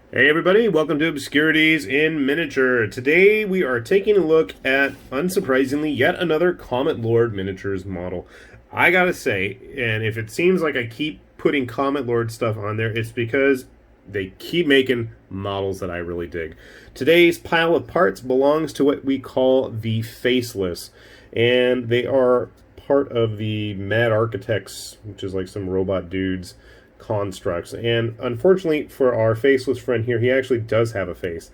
Hey everybody, welcome to Obscurities in Miniature. Today we are taking a look at, unsurprisingly, yet another Comet Lord Miniatures model. I gotta say, and if it seems like I keep putting Comet Lord stuff on there, it's because they keep making models that I really dig. Today's pile of parts belongs to what we call the Faceless, and they are part of the Mad Architects, which is like some robot dudes constructs. And unfortunately for our faceless friend here, he actually does have a face.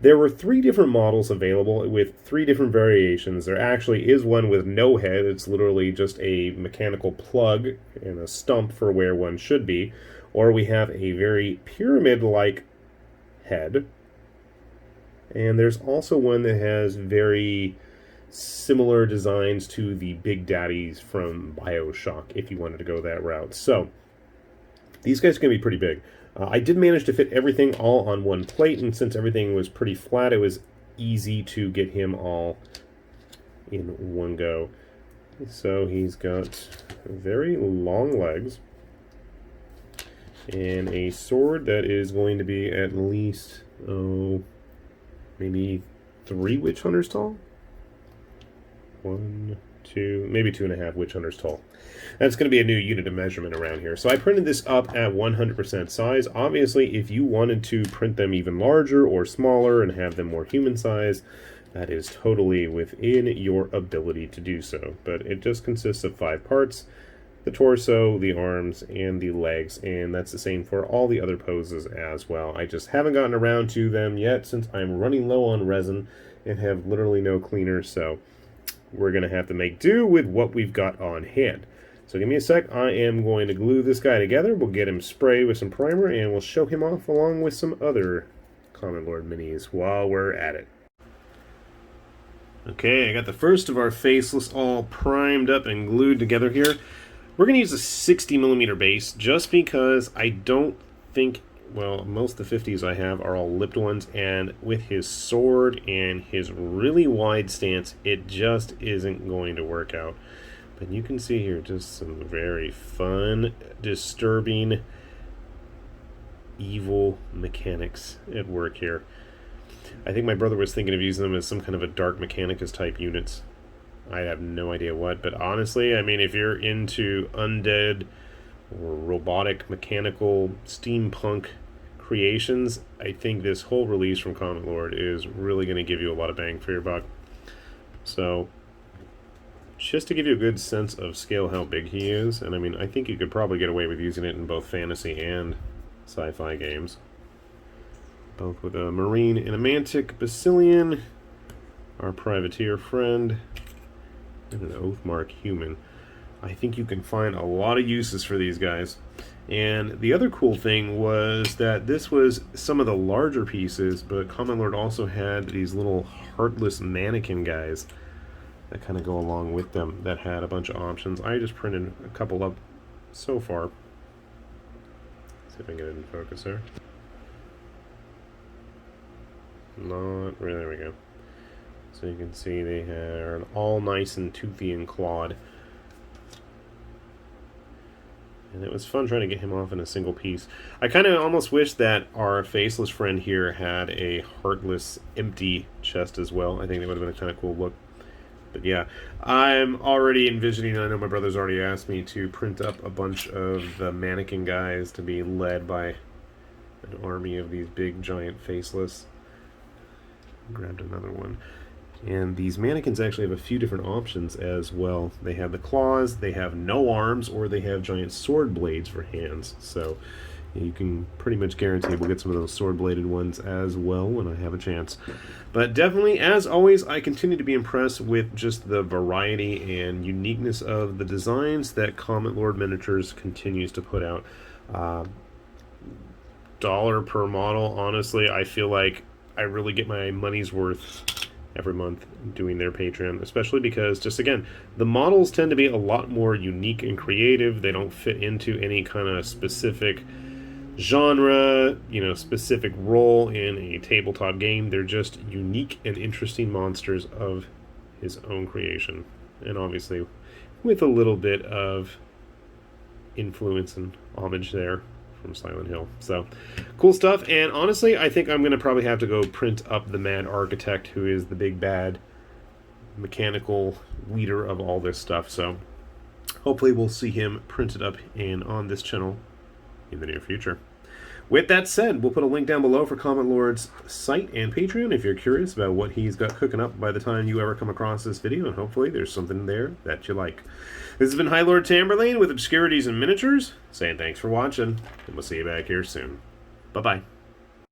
There were three different models available with three different variations. There actually is one with no head. It's literally just a mechanical plug and a stump for where one should be. Or we have a very pyramid-like head. And there's also one that has very similar designs to the Big Daddies from Bioshock, if you wanted to go that route. So, these guys are going to be pretty big. I did manage to fit everything all on one plate, and since everything was pretty flat, it was easy to get him all in one go. So he's got very long legs, and a sword that is going to be at least, maybe 3 witch hunters tall? 1, 2, maybe 2.5 witch hunters tall. That's going to be a new unit of measurement around here. So I printed this up at 100% size. Obviously, if you wanted to print them even larger or smaller and have them more human size, that is totally within your ability to do so. But it just consists of 5 parts: the torso, the arms, and the legs, and that's the same for all the other poses as well. I just haven't gotten around to them yet since I'm running low on resin and have literally no cleaner, so we're going to have to make do with what we've got on hand. So give me a sec. I am going to glue this guy together. We'll get him sprayed with some primer, and we'll show him off along with some other Comet Lord minis while we're at it. Okay, I got the first of our Faceless all primed up and glued together here. We're going to use a 60mm base just because I don't think, well, most of the 50s I have are all lipped ones, and with his sword and his really wide stance, it just isn't going to work out. But you can see here just some very fun, disturbing, evil mechanics at work here. I think my brother was thinking of using them as some kind of a Dark Mechanicus type units. I have no idea what, but honestly, I mean, if you're into undead or robotic, mechanical, steampunk creations, I think this whole release from Comet Lord is really going to give you a lot of bang for your buck. So, just to give you a good sense of scale how big he is, and I mean, I think you could probably get away with using it in both fantasy and sci-fi games. Both with a Marine and a Mantic Basilian, our Privateer friend, and an Oathmark human. I think you can find a lot of uses for these guys. And the other cool thing was that this was some of the larger pieces, but Comet Lord also had these little heartless mannequin guys that kind of go along with them that had a bunch of options. I just printed a couple up so far. See if I can get it in focus there. Not really, there we go. So you can see they are all nice and toothy and clawed. And it was fun trying to get him off in a single piece. I kind of almost wish that our Faceless friend here had a heartless, empty chest as well. I think that would have been a kind of cool look. But yeah, I'm already envisioning, I know my brother's already asked me to print up a bunch of the mannequin guys to be led by an army of these big, giant Faceless. Grabbed another one. And these mannequins actually have a few different options as well. They have the claws, they have no arms, or they have giant sword blades for hands. So you can pretty much guarantee we'll get some of those sword-bladed ones as well when I have a chance. But definitely, as always, I continue to be impressed with just the variety and uniqueness of the designs that Comet Lord Miniatures continues to put out. Dollar per model, honestly, I feel like I really get my money's worth every month doing their Patreon, especially because, just again, the models tend to be a lot more unique and creative. They don't fit into any kind of specific genre, specific role in a tabletop game. They're just unique and interesting monsters of his own creation. And obviously, with a little bit of influence and homage there from Silent Hill. So, cool stuff. And honestly, I think I'm going to probably have to go print up the Mad Architect, who is the big bad mechanical leader of all this stuff. So, hopefully we'll see him printed up and on this channel in the near future. With that said, we'll put a link down below for Comet Lord's site and Patreon if you're curious about what he's got cooking up by the time you ever come across this video, and hopefully there's something there that you like. This has been High Lord Tamberlane with Obscurities and Miniatures, saying thanks for watching, and we'll see you back here soon. Bye-bye.